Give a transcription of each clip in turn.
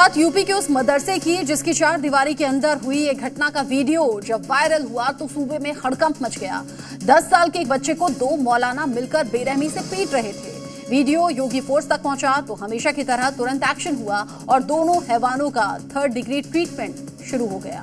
बात यूपी के उस मदरसे की जिसकी चार दीवारी के अंदर हुई ये घटना का वीडियो जब वायरल हुआ तो सूबे में हड़कंप मच गया। 10 साल के एक बच्चे को 2 मौलाना मिलकर बेरहमी से पीट रहे थे। वीडियो योगी फोर्स तक पहुंचा तो हमेशा की तरह तुरंत एक्शन हुआ और दोनों हैवानों का 3rd डिग्री ट्रीटमेंट शुरू हो गया।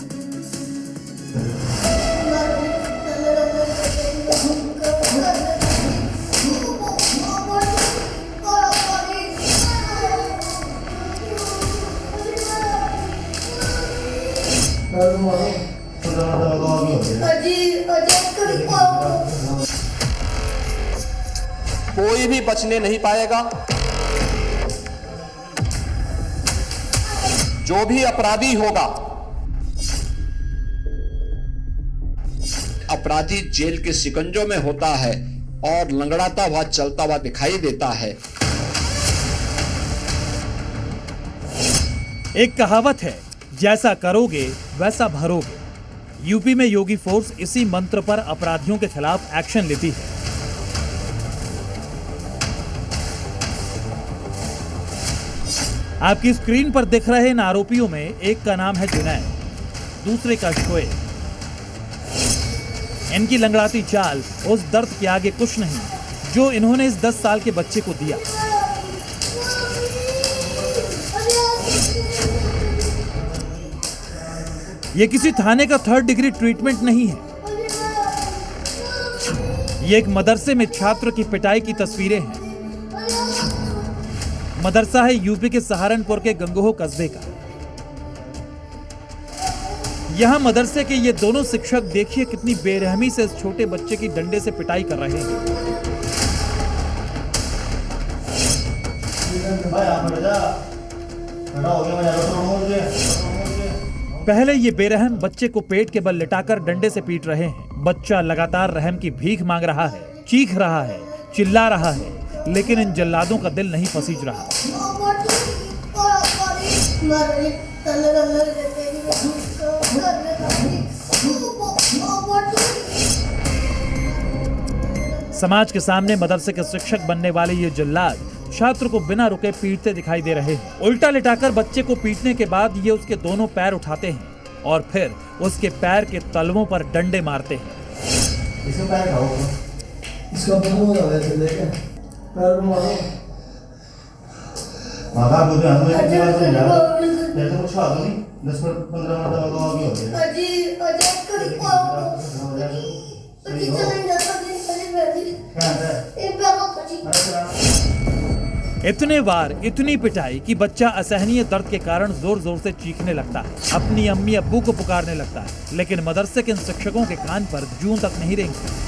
कोई भी बचने नहीं पाएगा। जो भी अपराधी होगा, अपराधी जेल के शिकंजों में होता है और लंगड़ाता हुआ चलता हुआ दिखाई देता है। एक कहावत है, जैसा करोगे वैसा भरोगे। यूपी में योगी फोर्स इसी मंत्र पर अपराधियों के खिलाफ एक्शन लेती है। आपकी स्क्रीन पर दिख रहे इन आरोपियों में एक का नाम है जुनैद, दूसरे का शोएब। इनकी लंगड़ाती चाल उस दर्द के आगे कुछ नहीं जो इन्होंने इस 10 साल के बच्चे को दिया। ये किसी थाने का 3rd डिग्री ट्रीटमेंट नहीं है। ये एक मदरसे में छात्र की पिटाई की तस्वीरें हैं। मदरसा है यूपी के सहारनपुर के गंगोह कस्बे का। यहां मदरसे के ये दोनों शिक्षक देखिए कितनी बेरहमी से इस छोटे बच्चे की डंडे से पिटाई कर रहे हैं। पहले ये बेरहम बच्चे को पेट के बल लिटाकर डंडे से पीट रहे हैं। बच्चा लगातार रहम की भीख मांग रहा है, चीख रहा है, चिल्ला रहा है, लेकिन इन जल्लादों का दिल नहीं पसीज रहा। समाज के सामने मदरसे के शिक्षक बनने वाले ये जल्लाद छात्र को बिना रुके पीटते दिखाई दे रहे हैं। उल्टा लिटाकर बच्चे को पीटने के बाद ये उसके दोनों पैर उठाते हैं और फिर उसके पैर के तलवों पर डंडे मारते हैं। इतने बार इतनी पिटाई कि बच्चा असहनीय दर्द के कारण जोर जोर से चीखने लगता है, अपनी अम्मी अब्बू को पुकारने लगता है, लेकिन मदरसे के इन शिक्षकों के कान पर जूं तक नहीं रेंगती।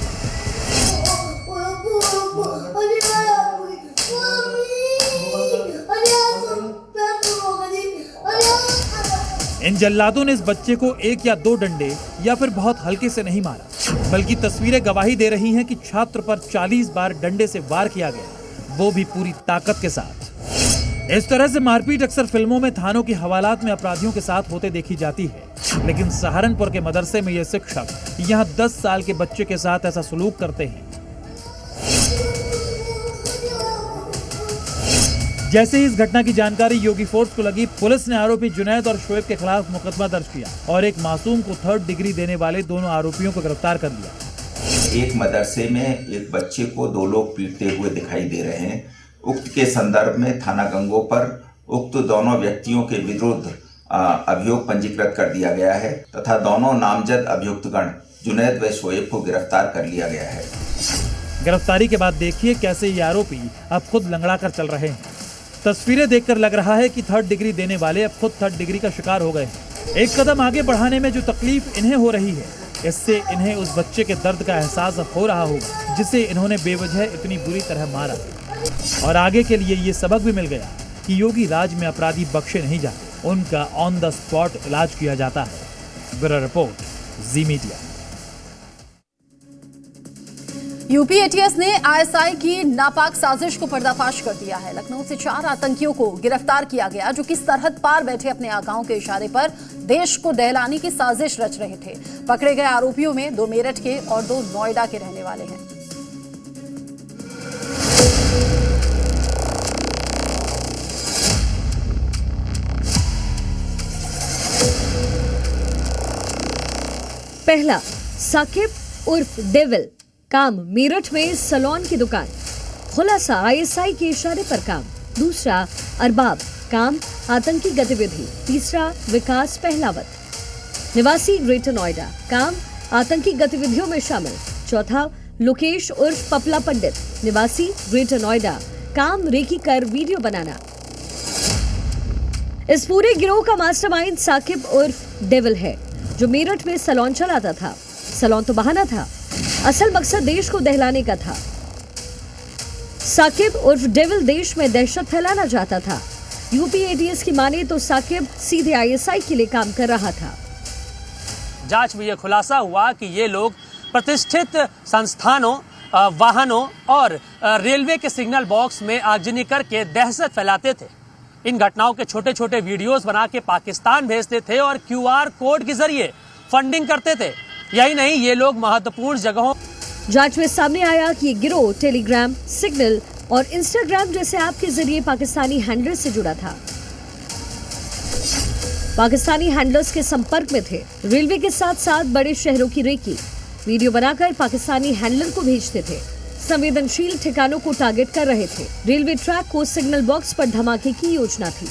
इन जल्लादों ने इस बच्चे को 1 या 2 डंडे या फिर बहुत हल्के से नहीं मारा, बल्कि तस्वीरें गवाही दे रही हैं कि छात्र पर 40 बार डंडे से वार किया गया, वो भी पूरी ताकत के साथ। इस तरह से मारपीट अक्सर फिल्मों में थानों की हवालात में अपराधियों के साथ होते देखी जाती है, लेकिन सहारनपुर के मदरसे में ये शिक्षक यहाँ 10 साल के बच्चे के साथ ऐसा सलूक करते हैं। जैसे ही इस घटना की जानकारी योगी फोर्स को लगी, पुलिस ने आरोपी जुनैद और शोएब के खिलाफ मुकदमा दर्ज किया और एक मासूम को 3rd डिग्री देने वाले दोनों आरोपियों को गिरफ्तार कर लिया। एक मदरसे में एक बच्चे को 2 लोग पीटते हुए दिखाई दे रहे हैं। उक्त के संदर्भ में थाना गंगोह पर उक्त दोनों व्यक्तियों के विरुद्ध अभियोग पंजीकृत कर दिया गया है तथा दोनों नामजद अभियुक्तगण जुनैद व शोएब को गिरफ्तार कर लिया गया है। गिरफ्तारी के बाद देखिए कैसे ये आरोपी अब खुद लंगड़ा कर चल रहे हैं। तस्वीरें देखकर लग रहा है कि 3rd डिग्री देने वाले अब खुद 3rd डिग्री का शिकार हो गए हैं। एक कदम आगे बढ़ाने में जो तकलीफ इन्हें हो रही है, इससे इन्हें उस बच्चे के दर्द का एहसास हो रहा होगा जिसे इन्होंने बेवजह इतनी बुरी तरह मारा। और आगे के लिए ये सबक भी मिल गया कि योगी राज में अपराधी बख्शे नहीं जाते, उनका ऑन द स्पॉट इलाज किया जाता है। ब्यूरो रिपोर्ट, जी मीडिया। यूपी एटीएस ने आईएसआई की नापाक साजिश को पर्दाफाश कर दिया है। लखनऊ से 4 आतंकियों को गिरफ्तार किया गया जो कि सरहद पार बैठे अपने आकाओं के इशारे पर देश को दहलाने की साजिश रच रहे थे। पकड़े गए आरोपियों में 2 मेरठ के और 2 नोएडा के रहने वाले हैं। पहला, साकिब उर्फ डेविल, काम मेरठ में सलोन की दुकान, खुलासा आईएसआई के इशारे पर काम। दूसरा, अरबाब, काम आतंकी गतिविधि। तीसरा, विकास पहलावत, निवासी ग्रेटर नोएडा, काम आतंकी गतिविधियों में शामिल। चौथा, लोकेश उर्फ पपला पंडित, निवासी ग्रेटर नोएडा, काम रेकी कर वीडियो बनाना। इस पूरे गिरोह का मास्टरमाइंड साकिब उर्फ डेविल है, जो मेरठ में सलोन चलाता था। सलोन तो बहाना था, असल मकसद देश को दहलाने का था। साकिब उर्फ डेविल देश में दहशत फैलाना चाहता था। यूपी एटीएस की माने तो साकिब सीधे आईएसआई के लिए काम कर रहा था। जांच में यह खुलासा हुआ कि ये लोग प्रतिष्ठित संस्थानों, वाहनों और रेलवे के सिग्नल बॉक्स में आगजनी करके दहशत फैलाते थे। इन घटनाओं के छोटे छोटे वीडियोस बना के पाकिस्तान भेजते थे और क्यूआर कोड के जरिए फंडिंग करते थे। यही नहीं, ये लोग महत्वपूर्ण जगहों। जांच में सामने आया कि ये गिरोह टेलीग्राम, सिग्नल और इंस्टाग्राम जैसे ऐप के जरिए पाकिस्तानी हैंडलर्स से जुड़ा था। पाकिस्तानी हैंडलर्स के संपर्क में थे। रेलवे के साथ साथ बड़े शहरों की रेकी, वीडियो बनाकर पाकिस्तानी हैंडलर को भेजते थे। संवेदनशील ठिकानों को टारगेट कर रहे थे। रेलवे ट्रैक को सिग्नल बॉक्स पर धमाके की योजना थी।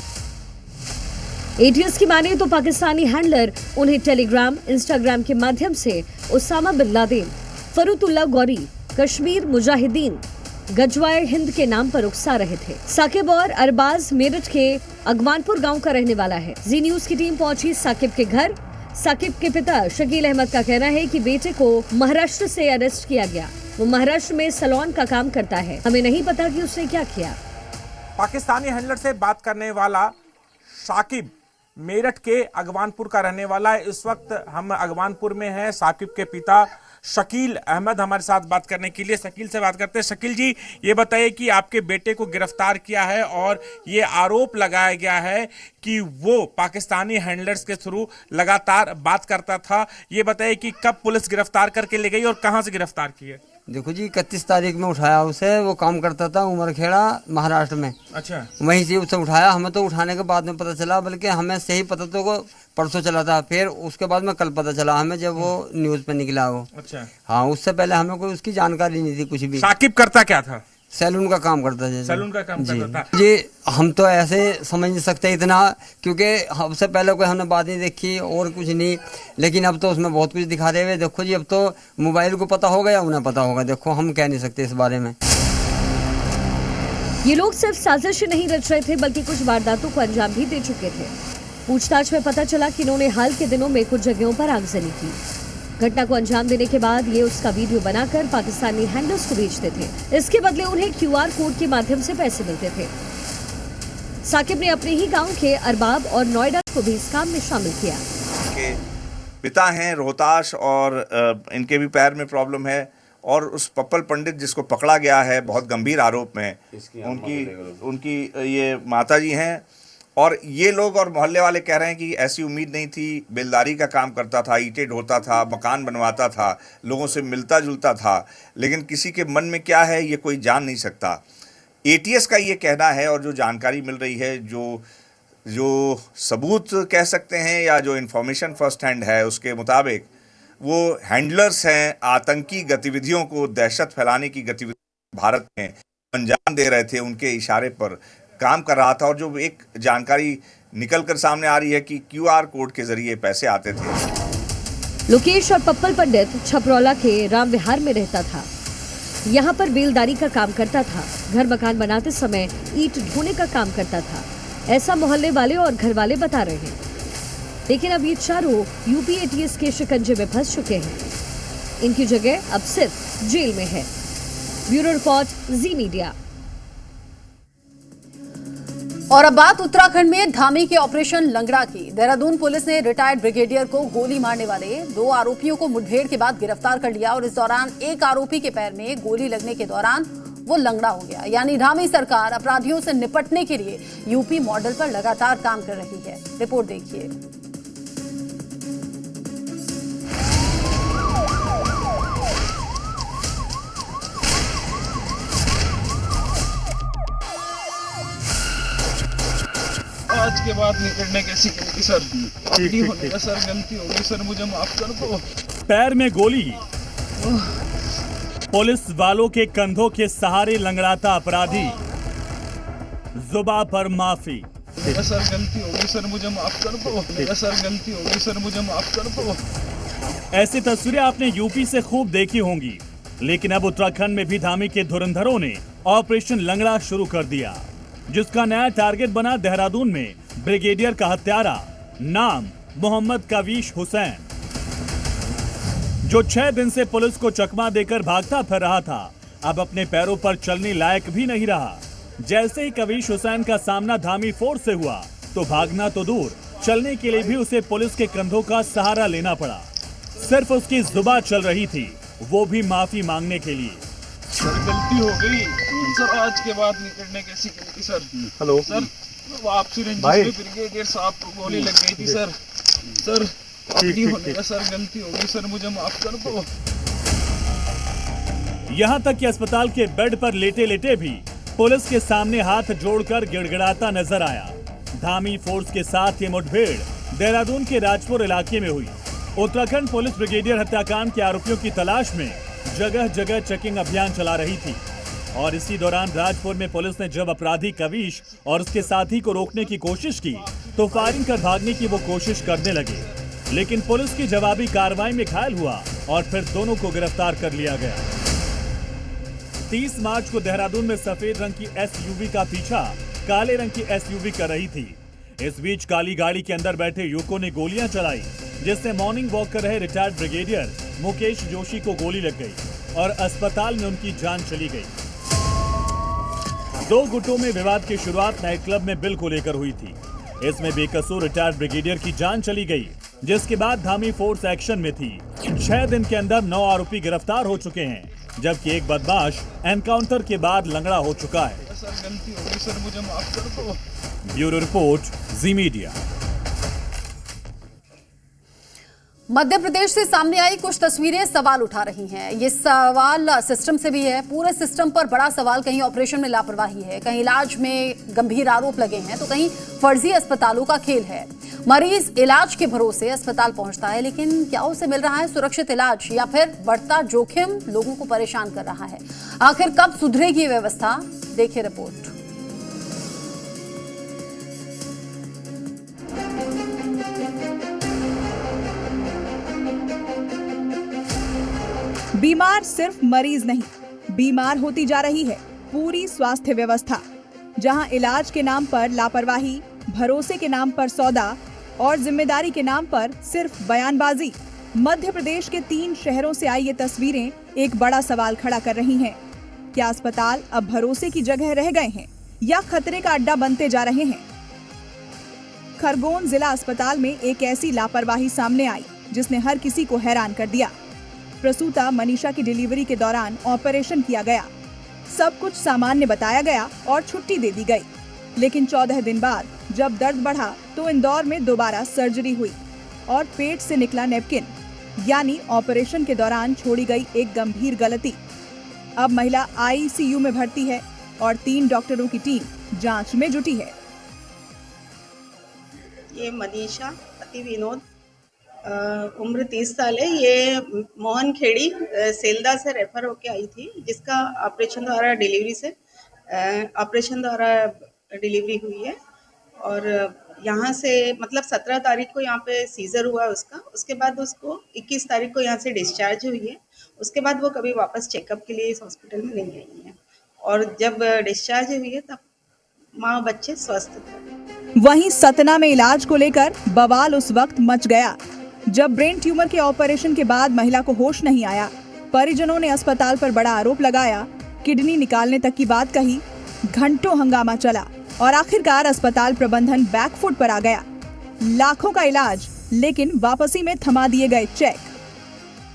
एटीएस की माने तो पाकिस्तानी हैंडलर उन्हें टेलीग्राम, इंस्टाग्राम के माध्यम से उसामा बिन लादेन, फरूतुल्लाह गौरी, कश्मीर मुजाहिदीन, गजवाए हिंद के नाम पर उकसा रहे थे। साकिब और अरबाज मेरठ के अगवानपुर गांव का रहने वाला है। जी न्यूज की टीम पहुंची साकिब के घर। साकिब के पिता शकील अहमद का कहना है कि बेटे को महाराष्ट्र से अरेस्ट किया गया। वो महाराष्ट्र में सलोन का काम करता है। हमें नहीं पता कि उसने क्या किया। पाकिस्तानी हैंडलर से बात करने वाला साकिब मेरठ के अगवानपुर का रहने वाला है। इस वक्त हम अगवानपुर में हैं। साकिब के पिता शकील अहमद हमारे साथ बात करने के लिए। शकील से बात करते हैं। शकील जी, ये बताइए कि आपके बेटे को गिरफ्तार किया है और ये आरोप लगाया गया है कि वो पाकिस्तानी हैंडलर्स के थ्रू लगातार बात करता था। ये बताइए कि कब पुलिस गिरफ्तार करके ले गई और कहां से गिरफ्तार की है? देखो जी, 31 तारीख में उठाया उसे। वो काम करता था उमरखेड़ा महाराष्ट्र में। अच्छा। वहीं से उसे उठाया। हमें तो उठाने के बाद में पता चला, बल्कि हमें सही पता तो को परसों चला था। फिर उसके बाद में कल पता चला हमें, जब वो न्यूज पे निकला वो। अच्छा। हाँ, उससे पहले हमें कोई उसकी जानकारी नहीं थी कुछ भी। साकिब करता क्या था? सैलून का काम करता था। सैलून का काम करता था। जी, हम तो ऐसे समझ नहीं सकते इतना, क्योंकि हमसे पहले कोई हमने बात नहीं देखी और कुछ नहीं। लेकिन अब तो उसमें बहुत कुछ दिखा रहे हुए। देखो जी, अब तो मोबाइल को पता होगा या उन्हें पता होगा। देखो, हम कह नहीं सकते इस बारे में। ये लोग सिर्फ साजिश नहीं रच रहे थे, बल्कि कुछ वारदातों को अंजाम भी दे चुके थे। पूछताछ में पता चला कि इन्होंने हाल के दिनों में कुछ जगहों पर आगजनी की। घटना को अंजाम देने के बाद ये उसका वीडियो बनाकर पाकिस्तानी हैंडलर्स को भेजते थे। इसके बदले उन्हें क्यूआर कोड के माध्यम से पैसे मिलते थे। साकिब ने अपने ही गांव के अरबाब और नोएडा को भी इस काम में शामिल किया। के पिता हैं रोहताश और इनके भी पैर में प्रॉब्लम है। और उस पप्पल पंडित जिसको पकड़ा गया है बहुत गंभीर आरोप में, उनकी ये माता जी हैं। और ये लोग और मोहल्ले वाले कह रहे हैं कि ऐसी उम्मीद नहीं थी। बेलदारी का काम करता था, ईंटें ढोता था, मकान बनवाता था, लोगों से मिलता जुलता था। लेकिन किसी के मन में क्या है ये कोई जान नहीं सकता। एटीएस का ये कहना है और जो जानकारी मिल रही है, जो सबूत कह सकते हैं या जो इन्फॉर्मेशन फर्स्ट हैंड है, उसके मुताबिक वो हैंडलर्स हैं। आतंकी गतिविधियों को, दहशत फैलाने की गतिविधि भारत में अंजाम दे रहे थे, उनके इशारे पर काम कर रहा था। और जो एक जानकारी निकल कर सामने आ रही है कि क्यूआर कोड के जरिए पैसे आते थे। लोकेश और पप्पल पंडित छपरौला के राम विहार में रहता था। यहाँ पर बेलदारी का काम करता था। घर मकान बनाते समय ईंट ढोने का काम करता था। ऐसा मोहल्ले वाले और घर वाले बता रहे हैं। लेकिन अब ये चारों यूपी एटीएस के शिकंजे में फंस चुके हैं। इनकी जगह अब सिर्फ जेल में है। ब्यूरो रिपोर्ट, जी मीडिया। और अब बात उत्तराखंड में धामी के ऑपरेशन लंगड़ा की। देहरादून पुलिस ने रिटायर्ड ब्रिगेडियर को गोली मारने वाले 2 आरोपियों को मुठभेड़ के बाद गिरफ्तार कर लिया। और इस दौरान एक आरोपी के पैर में गोली लगने के दौरान वो लंगड़ा हो गया। यानी धामी सरकार अपराधियों से निपटने के लिए यूपी मॉडल पर लगातार काम कर रही है। रिपोर्ट देखिए। आज के बाद नहीं करने कैसी गलती सर, नहीं होने का सर, गलती होगी सर, मुझे माफ कर दो। पैर में गोली, पुलिस वालों के कंधों के सहारे लंगड़ाता अपराधी, जुबान पर माफी। मेरा सर गलती हो गई सर, मुझे माफ कर दो। मेरा सर गलती हो गई सर, मुझे माफ कर दो। ऐसी तस्वीरें आपने यूपी से खूब देखी होंगी, लेकिन अब उत्तराखंड में भी धामी के धुरंधरों ने ऑपरेशन लंगड़ा शुरू कर दिया, जिसका नया टारगेट बना देहरादून में ब्रिगेडियर का हत्यारा, नाम मोहम्मद कवीश हुसैन, जो 6 दिन से पुलिस को चकमा देकर भागता फिर रहा था, अब अपने पैरों पर चलने लायक भी नहीं रहा। जैसे ही कवीश हुसैन का सामना धामी फोर्स से हुआ तो भागना तो दूर, चलने के लिए भी उसे पुलिस के कंधों का सहारा लेना पड़ा। सिर्फ उसकी जुबान चल रही थी, वो भी माफी मांगने के लिए। सर गलती हो गई सर, आज के बाद नहीं करने कैसी गलती सर। हेलो सर, वापसी रेंज में ब्रिगेडियर साहब को गोली लग गई थी सर। सर अपनी होने का सर गलती हो गई सर, मुझे माफ कर दो। यहाँ तक कि अस्पताल के बेड पर लेटे लेटे भी पुलिस के सामने हाथ जोड़कर गिड़गिड़ाता नजर आया। धामी फोर्स के साथ ये मुठभेड़ देहरादून के राजपुर इलाके में हुई। उत्तराखंड पुलिस ब्रिगेडियर हत्याकांड के आरोपियों की तलाश में जगह जगह चेकिंग अभियान चला रही थी और इसी दौरान राजपुर में पुलिस ने जब अपराधी कवीश और उसके साथी को रोकने की कोशिश की तो फायरिंग कर भागने की वो कोशिश करने लगे, लेकिन पुलिस की जवाबी कार्रवाई में घायल हुआ और फिर दोनों को गिरफ्तार कर लिया गया। 30 मार्च को देहरादून में सफेद रंग की एसयूवी का पीछा काले रंग की एसयूवी कर रही थी। इस बीच काली गाड़ी के अंदर बैठे युवकों ने गोलियां चलाई, जिससे मॉर्निंग वॉक कर रहे रिटायर्ड ब्रिगेडियर मुकेश जोशी को गोली लग गई और अस्पताल में उनकी जान चली गई। 2 गुटों में विवाद की शुरुआत नाइट क्लब में बिल को लेकर हुई थी। इसमें बेकसूर रिटायर्ड ब्रिगेडियर की जान चली गई, जिसके बाद धामी फोर्स एक्शन में थी। 6 दिन के अंदर 9 आरोपी गिरफ्तार हो चुके हैं, जबकि एक बदमाश एनकाउंटर के बाद लंगड़ा हो चुका है। सर गलती हो गई सर, मुझे माफ कर दो। ब्यूरो रिपोर्ट, जी मीडिया। मध्य प्रदेश से सामने आई कुछ तस्वीरें सवाल उठा रही हैं। ये सवाल सिस्टम से भी है, पूरे सिस्टम पर बड़ा सवाल। कहीं ऑपरेशन में लापरवाही है, कहीं इलाज में गंभीर आरोप लगे हैं, तो कहीं फर्जी अस्पतालों का खेल है। मरीज इलाज के भरोसे अस्पताल पहुंचता है, लेकिन क्या उसे मिल रहा है सुरक्षित इलाज या फिर बढ़ता जोखिम लोगों को परेशान कर रहा है? आखिर कब सुधरेगी ये व्यवस्था? देखिए रिपोर्ट। बीमार सिर्फ मरीज नहीं, बीमार होती जा रही है पूरी स्वास्थ्य व्यवस्था, जहां इलाज के नाम पर लापरवाही, भरोसे के नाम पर सौदा और जिम्मेदारी के नाम पर सिर्फ बयानबाजी। मध्य प्रदेश के 3 शहरों से आई ये तस्वीरें एक बड़ा सवाल खड़ा कर रही हैं। क्या अस्पताल अब भरोसे की जगह रह गए हैं या खतरे का अड्डा बनते जा रहे हैं? खरगोन जिला अस्पताल में एक ऐसी लापरवाही सामने आई जिसने हर किसी को हैरान कर दिया। प्रसूता मनीषा की डिलीवरी के दौरान ऑपरेशन किया गया, सब कुछ सामान्य बताया गया और छुट्टी दे दी गई। लेकिन 14 दिन बाद जब दर्द बढ़ा तो इंदौर में दोबारा सर्जरी हुई और पेट से निकला नैपकिन, यानी ऑपरेशन के दौरान छोड़ी गई एक गंभीर गलती। अब महिला आईसीयू में भर्ती है और 3 डॉक्टरों की टीम जांच में जुटी है। ये मनीषा पति विनोद, उम्र 30 साल है। ये मोहन खेड़ी सेल्दा से रेफर होके आई थी, जिसका ऑपरेशन द्वारा डिलीवरी हुई है। और यहाँ से मतलब 17 तारीख को यहाँ पे सीजर हुआ है उसका। उसके बाद उसको 21 तारीख को यहाँ से डिस्चार्ज हुई है। उसके बाद वो कभी वापस चेकअप के लिए इस हॉस्पिटल में नहीं आई है और जब डिस्चार्ज हुई है तब माँ बच्चे स्वस्थ थे। वहीं सतना में इलाज को लेकर बवाल उस वक्त मच गया जब ब्रेन ट्यूमर के ऑपरेशन के बाद महिला को होश नहीं आया। परिजनों ने अस्पताल पर बड़ा आरोप लगाया, किडनी निकालने तक की बात कही। घंटों हंगामा चला और आखिरकार अस्पताल प्रबंधन बैकफुट पर आ गया। लाखों का इलाज, लेकिन वापसी में थमा दिए गए चेक।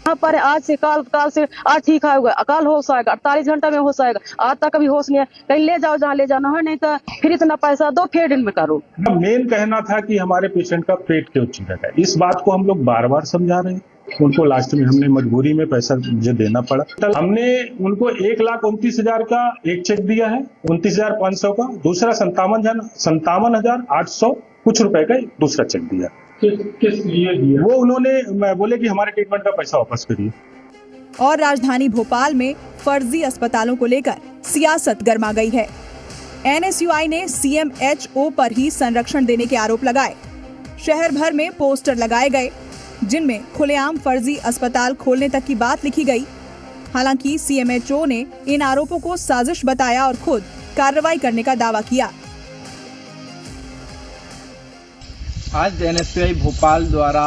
यहाँ पर आज से काल से आज ठीक होगा, अकाल होश आएगा, 48 घंटा में होश आएगा। आज तक कभी होश नहीं है। कहीं ले जाओ जहाँ ले जाना है, नहीं तो फिर इतना पैसा दो, फिर दिन में करो। मेन कहना था कि हमारे पेशेंट का पेट क्यों चिढ़ा है, इस बात को हम लोग बार बार समझा रहे हैं। उनको लास्ट में हमने मजबूरी में पैसा मुझे देना पड़ा। हमने उनको 1,29,000 का एक चेक दिया है, 29,500 का, दूसरा 57,800 कुछ रुपए का दूसरा चेक दिया। किस लिए दिए? वो उन्होंने बोले कि हमारे ट्रीटमेंट का पैसा वापस करिए। और राजधानी भोपाल में फर्जी अस्पतालों को लेकर सियासत गर्मा गई है। NSUI ने CMHO पर ही संरक्षण देने के आरोप लगाए। शहर भर में पोस्टर लगाए गए जिनमें खुलेआम फर्जी अस्पताल खोलने तक की बात लिखी गई। हालांकि CMHO ने इन आरोपों को साजिश बताया और खुद कार्रवाई करने का दावा किया। आज NSUI भोपाल द्वारा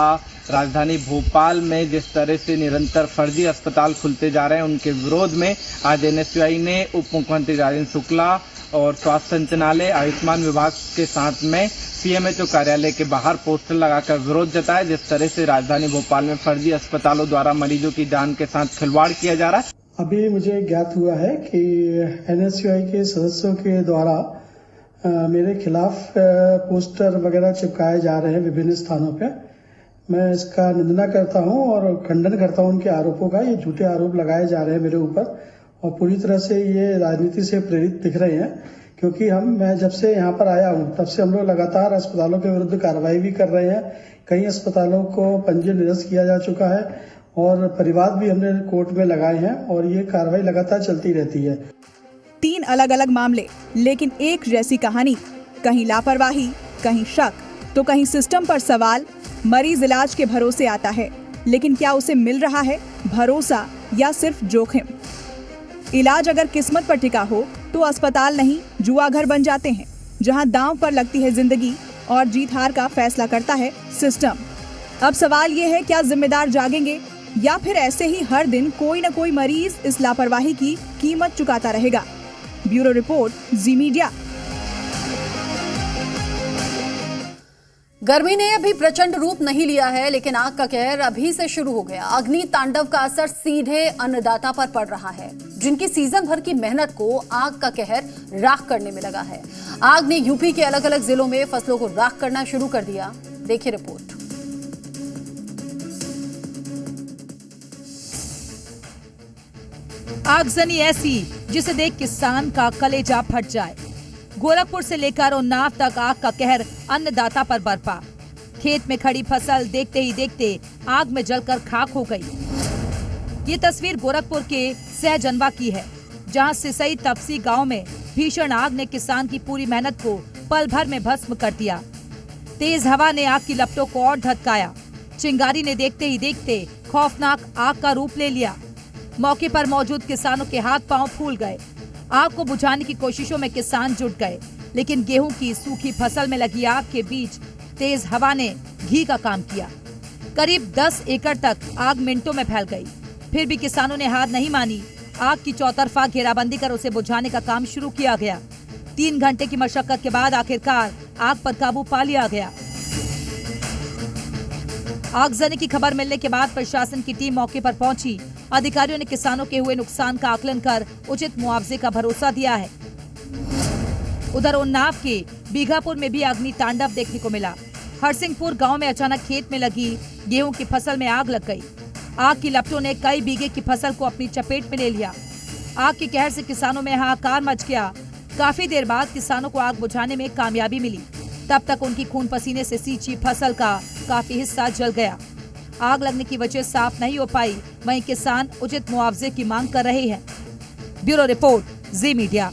राजधानी भोपाल में जिस तरह से निरंतर फर्जी अस्पताल खुलते जा रहे हैं, उनके विरोध में आज NSUI ने उप मुख्यमंत्री राजेंद्र शुक्ला और स्वास्थ्य संचालनालय, आयुष्मान विभाग के साथ में CMHO कार्यालय के बाहर पोस्टर लगाकर विरोध जताया। जिस तरह से राजधानी भोपाल में फर्जी अस्पतालों द्वारा मरीजों की जान के साथ खिलवाड़ किया जा रहा है। अभी मुझे ज्ञात हुआ है कि NSUI के सदस्यों के द्वारा मेरे खिलाफ पोस्टर वगैरह चिपकाए जा रहे हैं विभिन्न स्थानों पे। मैं इसका निंदा करता हूं और खंडन करता हूं उनके आरोपों का। ये झूठे आरोप लगाए जा रहे हैं मेरे ऊपर और पूरी तरह से ये राजनीति से प्रेरित दिख रहे हैं, क्योंकि मैं जब से यहाँ पर आया हूँ तब से हम लोग लगातार अस्पतालों के विरुद्ध कार्रवाई भी कर रहे हैं। कई अस्पतालों को पंजीयन निरस्त किया जा चुका है और परिवाद भी हमने कोर्ट में लगाए हैं और ये कार्रवाई लगातार चलती रहती है। 3 अलग अलग मामले, लेकिन एक जैसी कहानी। कहीं लापरवाही, कहीं शक, तो कहीं सिस्टम पर सवाल। मरीज इलाज के भरोसे आता है, लेकिन क्या उसे मिल रहा है भरोसा या सिर्फ जोखिम? इलाज अगर किस्मत पर टिका हो तो अस्पताल नहीं जुआ घर बन जाते हैं, जहां दांव पर लगती है जिंदगी और जीत हार का फैसला करता है सिस्टम। अब सवाल ये है, क्या जिम्मेदार जागेंगे या फिर ऐसे ही हर दिन कोई न कोई मरीज इस लापरवाही की कीमत चुकाता रहेगा? ब्यूरो रिपोर्ट, जी मीडिया। गर्मी ने अभी प्रचंड रूप नहीं लिया है, लेकिन आग का कहर अभी से शुरू हो गया। अग्नि तांडव का असर सीधे अन्नदाता पर पड़ रहा है, जिनकी सीजन भर की मेहनत को आग का कहर राख करने में लगा है। आग ने यूपी के अलग अलग जिलों में फसलों को राख करना शुरू कर दिया। देखिए रिपोर्ट। आगजनी ऐसी जिसे देख किसान का कलेजा फट जाए। गोरखपुर से लेकर उन्नाव तक आग का कहर अन्नदाता पर बरपा। खेत में खड़ी फसल देखते ही देखते आग में जलकर खाक हो गई। ये तस्वीर गोरखपुर के सहजनवा की है, जहां सिसई तपसी गांव में भीषण आग ने किसान की पूरी मेहनत को पल भर में भस्म कर दिया। तेज हवा ने आग की लपटों को और धधकाया। चिंगारी ने देखते ही देखते खौफनाक आग का रूप ले लिया। मौके पर मौजूद किसानों के हाथ पांव फूल गए। आग को बुझाने की कोशिशों में किसान जुट गए, लेकिन गेहूं की सूखी फसल में लगी आग के बीच तेज हवा ने घी का काम किया। करीब 10 एकड़ तक आग मिनटों में फैल गई। फिर भी किसानों ने हार नहीं मानी। आग की चौतरफा घेराबंदी कर उसे बुझाने का काम शुरू किया गया। 3 घंटे की मशक्कत के बाद आखिरकार आग पर काबू पा लिया गया। आगजनी की खबर मिलने के बाद प्रशासन की टीम मौके पर पहुंची। अधिकारियों ने किसानों के हुए नुकसान का आकलन कर उचित मुआवजे का भरोसा दिया है। उधर उन्नाव के बीघापुर में भी अग्नि तांडव देखने को मिला। हरसिंहपुर गांव में अचानक खेत में लगी गेहूं की फसल में आग लग गई। आग की लपटों ने कई बीघे की फसल को अपनी चपेट में ले लिया। आग के कहर से किसानों में हाहाकार मच गया। काफी देर बाद किसानों को आग बुझाने में कामयाबी मिली। तब तक उनकी खून पसीने से सींची फसल का काफी हिस्सा जल गया। आग लगने की वजह साफ नहीं हो पाई, वहीं किसान उचित मुआवजे की मांग कर रहे हैं। ब्यूरो रिपोर्ट, जी मीडिया।